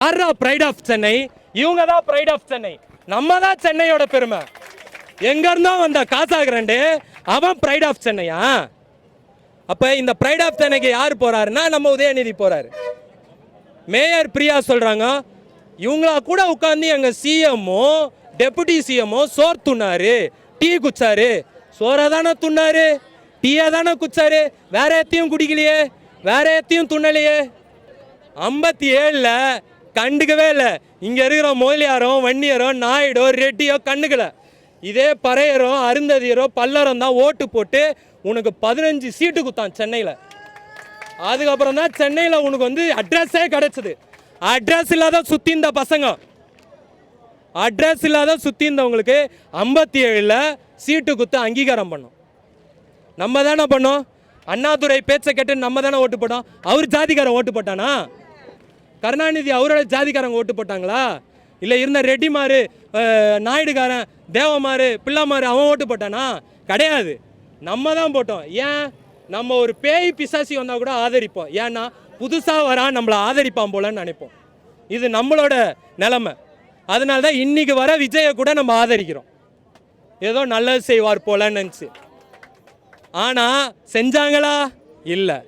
யாரா bright of Chennai? இவங்க தான் பிரைட் ஆஃப் சென்னை. நம்ம தான் சென்னையோட பெருமை. எங்க இருந்தோ வந்த காசாகிரண்டு அவன் பிரைட் ஆஃப் சென்னையா? அப்ப இந்த பிரைட் ஆஃப் சென்னைக்கு யார் போறாருன்னா நம்ம உதயநிதி போறாரு. மேயர் பிரியா சொல்றாங்க, இவங்களா கூட உட்காந்து எங்க சிஎம்ஓ டெபுட்டி சிஎம்ஓ சோர் துண்ணாரு, டீ குச்சாரு. சோரை தானே துண்ணாரு, டீயை தானே குச்சாரு, வேற எத்தையும் குடிக்கலையே, வேற எத்தையும் துண்ணலையே. 57ல் கண்டுக்கவே இல்லை. இங்க இருக்கிற மொழியாரோ வன்னியரோ நாயுடோ ரெட்டியோ கண்டுக்கல. இதே பறையரோ அருந்ததியரோ பல்லரம் தான் ஓட்டு போட்டு உனக்கு 15 சீட்டு குத்தான் சென்னையில். அதுக்கப்புறம் தான் சென்னையில் உனக்கு வந்து அட்ரஸே கிடைச்சது. அட்ரஸ் இல்லாத சுற்றி இந்த பசங்க, அட்ரஸ் இல்லாத சுற்றி இருந்தவங்களுக்கு 57ல் சீட்டு குத்து அங்கீகாரம் பண்ணோம். நம்ம தானே பண்ணோம். அண்ணாதுரை பேச்சை கேட்டு நம்ம தானே ஓட்டு போட்டோம். அவர் ஜாதிக்காரன் ஓட்டு போட்டானா? கருணாநிதி அவரோட ஜாதிக்காரங்க ஓட்டு போட்டாங்களா? இல்லை இருந்த ரெட்டிமாரு நாயுடுகாரன் தேவமாரு பிள்ளைமாரு அவன் ஓட்டு போட்டானா? கிடையாது. நம்ம தான் போட்டோம். ஏன்? நம்ம ஒரு பேய் பிசாசி வந்தால் கூட ஆதரிப்போம். ஏன்னா புதுசாக வரான் நம்மளை ஆதரிப்பான் போலன்னு நினைப்போம். இது நம்மளோட நிலைமை. அதனால தான் இன்னைக்கு வர விஜயை கூட நம்ம ஆதரிக்கிறோம். ஏதோ நல்லது செய்வார் போலன்னு நினச்சி. ஆனால் செஞ்சாங்களா? இல்லை.